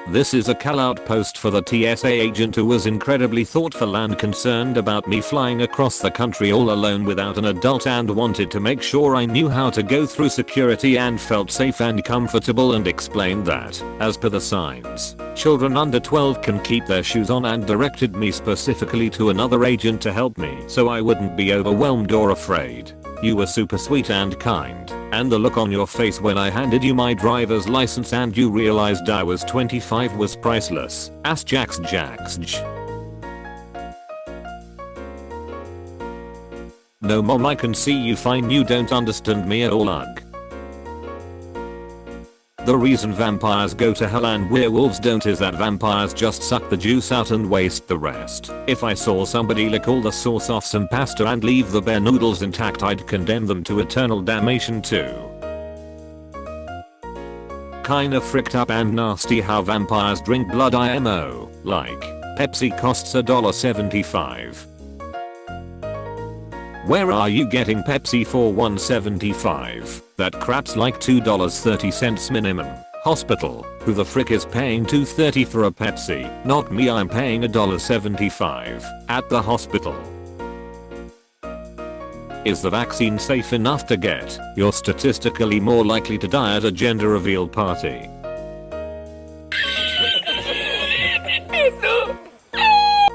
This is a call-out post for the TSA agent who was incredibly thoughtful and concerned about me flying across the country all alone without an adult and wanted to make sure I knew how to go through security and felt safe and comfortable, and explained that, as per the signs, children under 12 can keep their shoes on, and directed me specifically to another agent to help me so I wouldn't be overwhelmed or afraid. You were super sweet and kind, and the look on your face when I handed you my driver's license and you realized I was 25 was priceless. Jax. No mom, I can see you fine, you don't understand me at all. Ugh. The reason vampires go to hell and werewolves don't is that vampires just suck the juice out and waste the rest. If I saw somebody lick all the sauce off some pasta and leave the bare noodles intact, I'd condemn them to eternal damnation too. Kinda fricked up and nasty how vampires drink blood IMO, like, Pepsi costs $1.75. Where are you getting Pepsi for $1.75? That crap's like $2.30 minimum. Hospital, who the frick is paying $2.30 for a Pepsi? Not me, I'm paying $1.75 at the hospital. Is the vaccine safe enough to get? You're statistically more likely to die at a gender reveal party.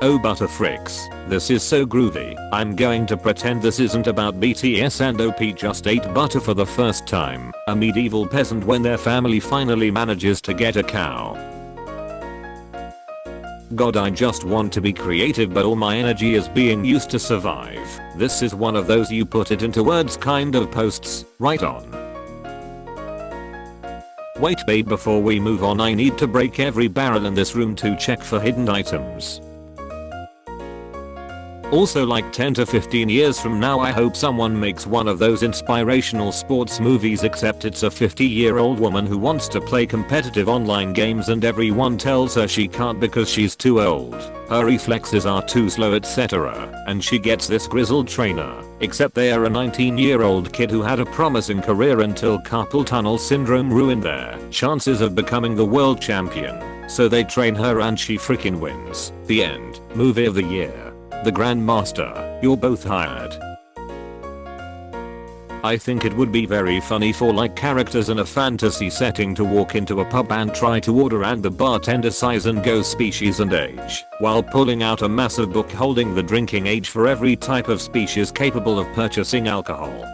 Oh butterfricks, this is so groovy. I'm going to pretend this isn't about BTS and OP just ate butter for the first time. A medieval peasant when their family finally manages to get a cow. God, I just want to be creative but all my energy is being used to survive. This is one of those you put it into words kind of posts, right on. Wait babe, before we move on I need to break every barrel in this room to check for hidden items. Also, like 10 to 15 years from now I hope someone makes one of those inspirational sports movies, except it's a 50-year-old woman who wants to play competitive online games and everyone tells her she can't because she's too old, her reflexes are too slow, etc. And she gets this grizzled trainer, except they are a 19-year-old kid who had a promising career until carpal tunnel syndrome ruined their chances of becoming the world champion. So they train her and she freaking wins. The end. Movie of the year. The Grandmaster, you're both hired. I think it would be very funny for like characters in a fantasy setting to walk into a pub and try to order and the bartender sighs and goes species and age, while pulling out a massive book holding the drinking age for every type of species capable of purchasing alcohol.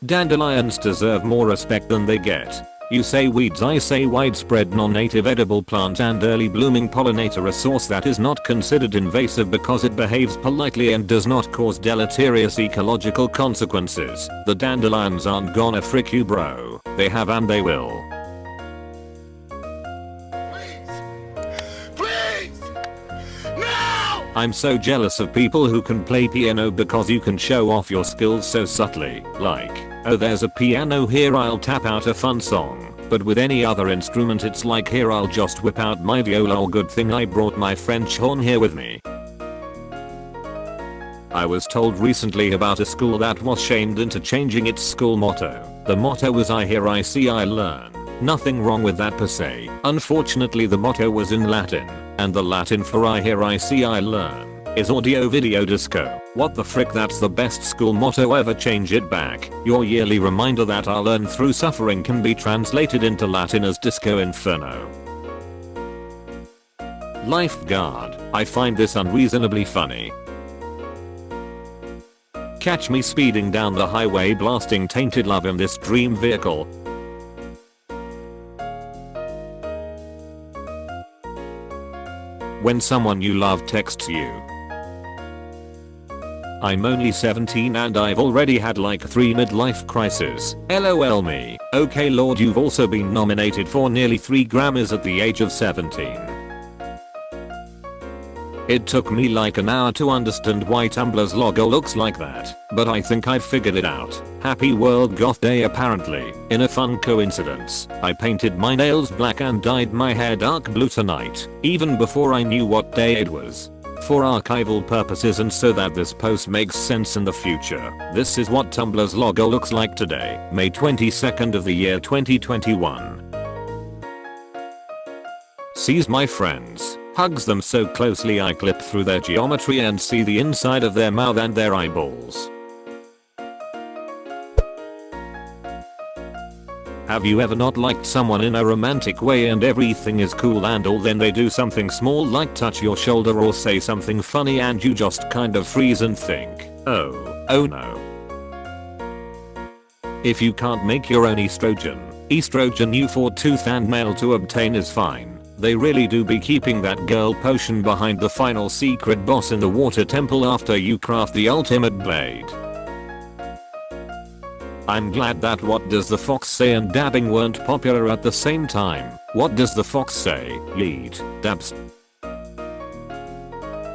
Dandelions deserve more respect than they get. You say weeds, I say widespread non-native edible plant and early blooming pollinator, a source that is not considered invasive because it behaves politely and does not cause deleterious ecological consequences. The dandelions aren't gonna frick you bro, they have and they will. Please! No! I'm so jealous of people who can play piano because you can show off your skills so subtly, like, oh there's a piano here, I'll tap out a fun song. But with any other instrument it's like, here I'll just whip out my viola, or good thing I brought my French horn here with me. I was told recently about a school that was shamed into changing its school motto. The motto was I hear, I see, I learn. Nothing wrong with that per se. Unfortunately the motto was in Latin, and the Latin for I hear, I see, I learn is audio video disco. What the frick, that's the best school motto ever. Change it back. Your yearly reminder that I learn through suffering can be translated into Latin as Disco Inferno. Lifeguard, I find this unreasonably funny. Catch me speeding down the highway blasting Tainted Love in this dream vehicle. When someone you love texts you, I'm only 17 and I've already had like 3 midlife crises. LOL me. Okay lord, you've also been nominated for nearly 3 Grammys at the age of 17. It took me like an hour to understand why Tumblr's logo looks like that, but I think I've figured it out. Happy World Goth Day apparently. In a fun coincidence, I painted my nails black and dyed my hair dark blue tonight, even before I knew what day it was. For archival purposes and so that this post makes sense in the future, this is what Tumblr's logo looks like today, May 22nd of the year 2021. sees my friends, hugs them so closely I clip through their geometry and see the inside of their mouth and their eyeballs. Have you ever not liked someone in a romantic way and everything is cool and all, then they do something small like touch your shoulder or say something funny and you just kind of freeze and think, oh no. If you can't make your own estrogen you for tooth and nail to obtain is fine. They really do be keeping that girl potion behind the final secret boss in the water temple after you craft the ultimate blade. I'm glad that What Does the Fox Say and dabbing weren't popular at the same time. What does the fox say? Yeet. Dabs.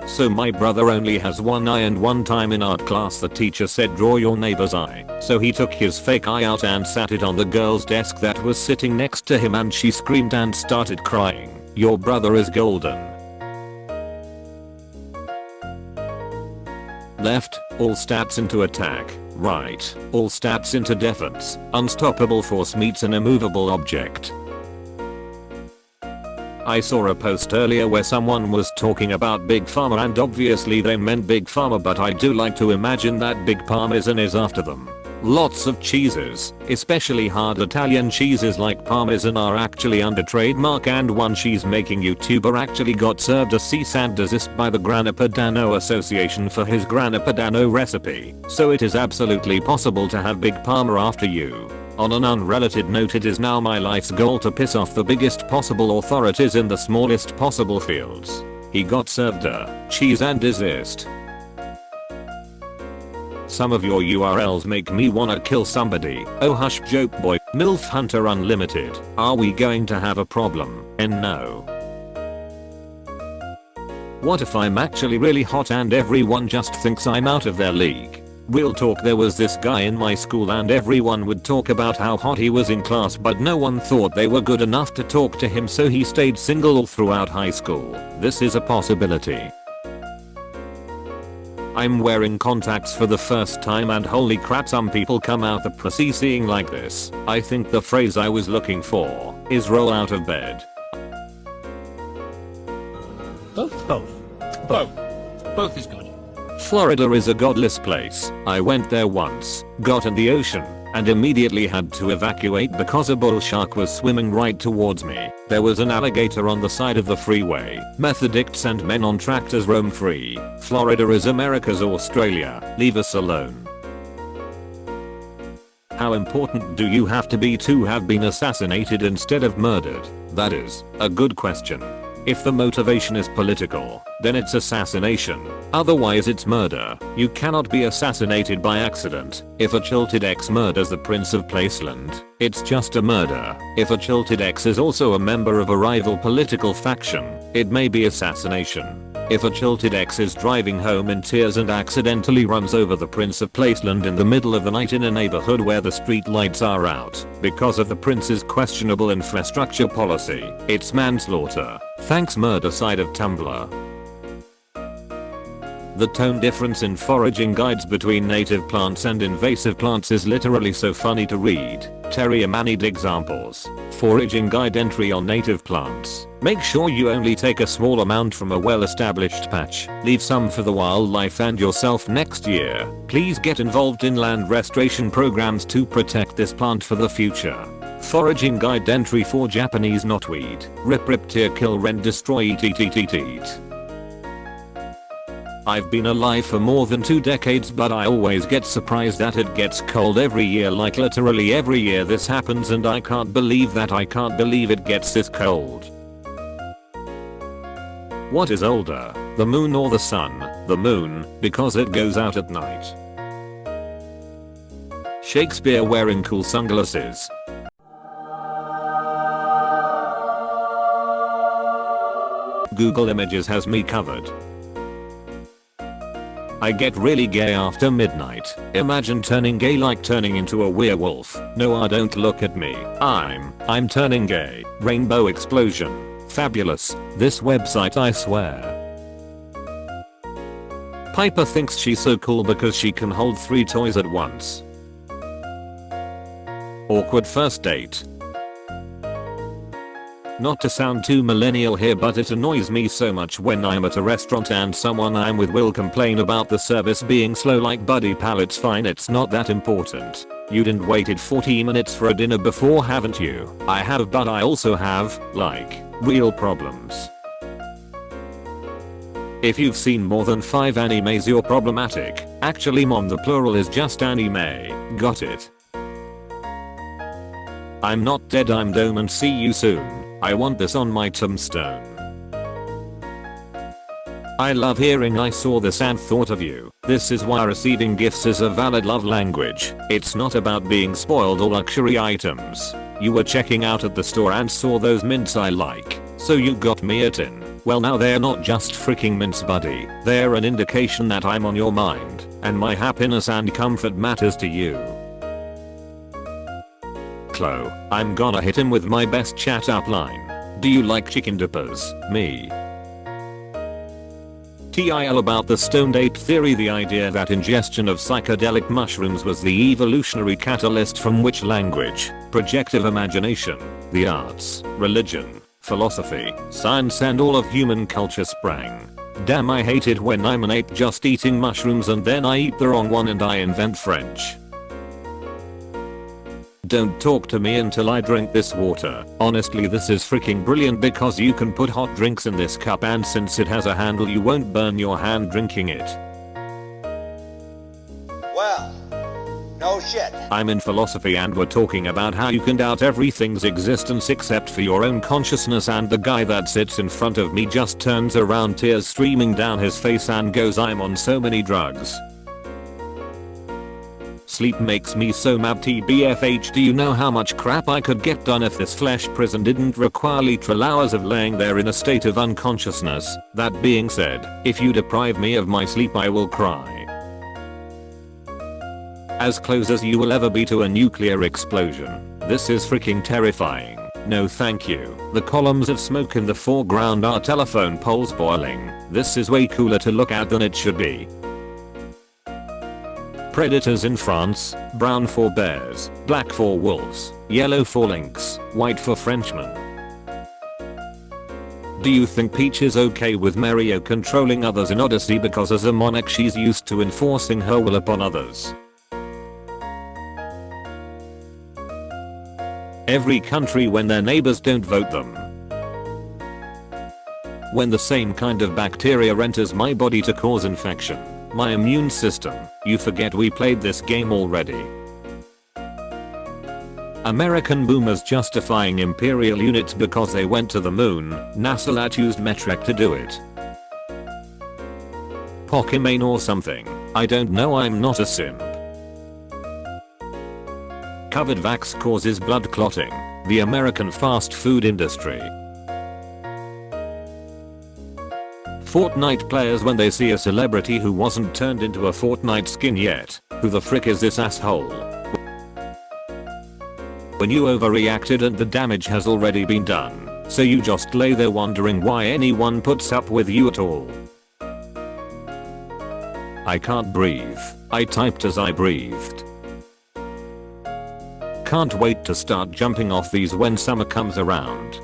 So my brother only has one eye and one time in art class the teacher said draw your neighbor's eye. So he took his fake eye out and sat it on the girl's desk that was sitting next to him and she screamed and started crying. Your brother is golden. Left, all stats into attack. Right, all stats into defense. Unstoppable force meets an immovable object. I saw a post earlier where someone was talking about Big Pharma and obviously they meant Big Pharma, but I do like to imagine that Big Parmesan is after them. Lots of cheeses, especially hard Italian cheeses like Parmesan, are actually under trademark, and one cheese making YouTuber actually got served a cease and desist by the Grana Padano Association for his Grana Padano recipe, so it is absolutely possible to have Big Parma after you. On an unrelated note, it is now my life's goal to piss off the biggest possible authorities in the smallest possible fields. He got served a cheese and desist. Some of your URLs make me wanna kill somebody. Oh hush joke boy. MILF Hunter Unlimited. Are we going to have a problem? And no. What if I'm actually really hot and everyone just thinks I'm out of their league? Real talk, there was this guy in my school and everyone would talk about how hot he was in class, but no one thought they were good enough to talk to him, so he stayed single all throughout high school. This is a possibility. I'm wearing contacts for the first time and holy crap, some people come out the pussy seeing like this. I think the phrase I was looking for is roll out of bed. Both is good. Florida is a godless place. I went there once, got in the ocean, and immediately had to evacuate because a bull shark was swimming right towards me. There was an alligator on the side of the freeway. Meth addicts and men on tractors roam free. Florida is America's Australia. Leave us alone. How important do you have to be to have been assassinated instead of murdered? That is a good question. If the motivation is political, then it's assassination. Otherwise it's murder. You cannot be assassinated by accident. If a Chilted X murders the Prince of Placeland, it's just a murder. If a Chilted X is also a member of a rival political faction, it may be assassination. If a Chilted X is driving home in tears and accidentally runs over the Prince of Placeland in the middle of the night in a neighborhood where the street lights are out because of the prince's questionable infrastructure policy, it's manslaughter. Thanks murder side of Tumblr. The tone difference in foraging guides between native plants and invasive plants is literally so funny to read. Terry Amanid examples. Foraging guide entry on native plants. Make sure you only take a small amount from a well-established patch. Leave some for the wildlife and yourself next year. Please get involved in land restoration programs to protect this plant for the future. Foraging guide entry for Japanese knotweed. Rip rip tear kill rend destroy eat eat eat eat eat. I've been alive for more than 2 decades, but I always get surprised that it gets cold every year, like literally every year this happens, and I can't believe it gets this cold. What is older, the moon or the sun? The moon, because it goes out at night. Shakespeare wearing cool sunglasses. Google Images has me covered. I get really gay after midnight. Imagine turning gay like turning into a werewolf. No, don't look at me. I'm turning gay. Rainbow explosion. Fabulous. This website, I swear. Piper thinks she's so cool because she can hold 3 toys at once. Awkward first date. Not to sound too millennial here, but it annoys me so much when I'm at a restaurant and someone I'm with will complain about the service being slow. Like, buddy pal, it's fine, it's not that important. You didn't waited 40 minutes for a dinner before, haven't you? I have, but I also have, like, real problems. If you've seen more than 5 animes, you're problematic. Actually mom, the plural is just anime. Got it. I'm not dead, I'm dome, and see you soon. I want this on my tombstone. I love hearing I saw this and thought of you. This is why receiving gifts is a valid love language. It's not about being spoiled or luxury items. You were checking out at the store and saw those mints I like, so you got me a tin. Well, now they're not just freaking mints, buddy. They're an indication that I'm on your mind, and my happiness and comfort matters to you. Chloe, I'm gonna hit him with my best chat up line. Do you like chicken dippers? Me. TIL about the stoned ape theory. The idea that ingestion of psychedelic mushrooms was the evolutionary catalyst from which language, projective imagination, the arts, religion, philosophy, science and all of human culture sprang. Damn, I hate it when I'm an ape just eating mushrooms and then I eat the wrong one and I invent French. Don't talk to me until I drink this water. Honestly, this is freaking brilliant because you can put hot drinks in this cup and since it has a handle you won't burn your hand drinking it. Well, no shit. I'm in philosophy and we're talking about how you can doubt everything's existence except for your own consciousness, and the guy that sits in front of me just turns around, tears streaming down his face, and goes, I'm on so many drugs. Sleep makes me so mad. TBFH, do you know how much crap I could get done if this flesh prison didn't require literal hours of laying there in a state of unconsciousness? That being said, if you deprive me of my sleep I will cry. As close as you will ever be to a nuclear explosion. This is freaking terrifying. No thank you. The columns of smoke in the foreground are telephone poles boiling. This is way cooler to look at than it should be. Predators in France, brown for bears, black for wolves, yellow for lynx, white for Frenchmen. Do you think Peach is okay with Mario controlling others in Odyssey because as a monarch she's used to enforcing her will upon others? Every country when their neighbors don't vote them. When the same kind of bacteria enters my body to cause infection. My immune system, you forget we played this game already. American boomers justifying imperial units because they went to the moon. NASA used metric to do it. Pokemon or something. I don't know, I'm not a simp. Covered vax causes blood clotting. The American fast food industry. Fortnite players when they see a celebrity who wasn't turned into a Fortnite skin yet. Who the frick is this asshole? When you overreacted and the damage has already been done, so you just lay there wondering why anyone puts up with you at all. I can't breathe. I typed as I breathed. Can't wait to start jumping off these when summer comes around.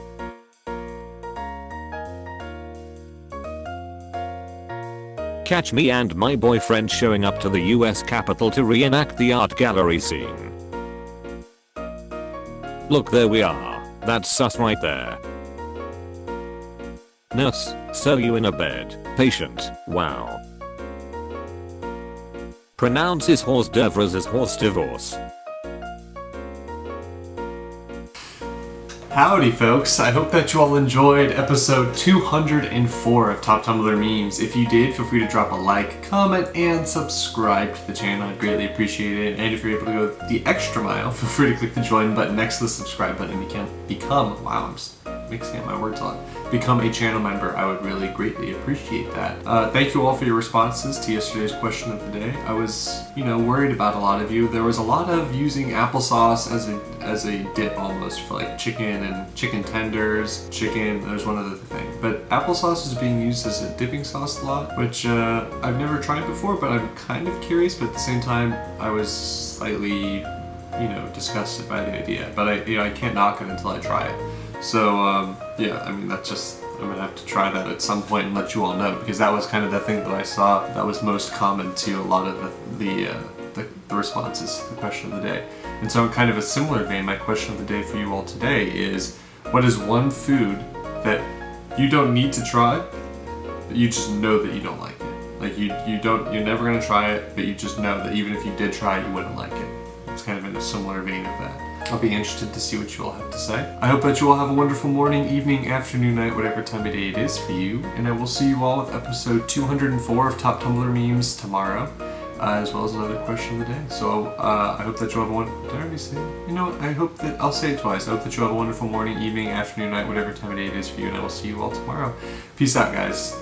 Catch me and my boyfriend showing up to the US Capitol to reenact the art gallery scene. Look, there we are. That's us right there. Nurse, so you in a bed. Patient, wow. Pronounces horse d'oeuvres as horse divorce. Howdy folks, I hope that you all enjoyed episode 204 of Top Tumblr Memes. If you did, feel free to drop a like, comment, and subscribe to the channel. I'd greatly appreciate it. And if you're able to go the extra mile, feel free to click the join button next to the subscribe button and become, wow, I'm just mixing up my words a lot. Become a channel member. I would really greatly appreciate that. Thank you all for your responses to yesterday's question of the day. I was, worried about a lot of you. There was a lot of using applesauce as a dip almost for like chicken and chicken tenders, there's one other thing. But applesauce is being used as a dipping sauce a lot, which I've never tried before, but I'm kind of curious, but at the same time, I was slightly, disgusted by the idea. But I can't knock it until I try it. So yeah, I mean that's just, I'm gonna have to try that at some point and let you all know, because that was kind of the thing that I saw that was most common to a lot of the responses to the question of the day. And so in kind of a similar vein, my question of the day for you all today is, what is one food that you don't need to try, but you just know that you don't like it? Like you're never gonna try it, but you just know that even if you did try it, you wouldn't like it. It's kind of in a similar vein of that. I'll be interested to see what you all have to say. I hope that you all have a wonderful morning, evening, afternoon, night, whatever time of day it is for you. And I will see you all with episode 204 of Top Tumblr Memes tomorrow, as well as another question of the day. So I hope that you all have a wonderful, did I already say it? You know what, I hope that, I'll say it twice. I hope that you have a wonderful morning, evening, afternoon, night, whatever time of day it is for you. And I will see you all tomorrow. Peace out, guys.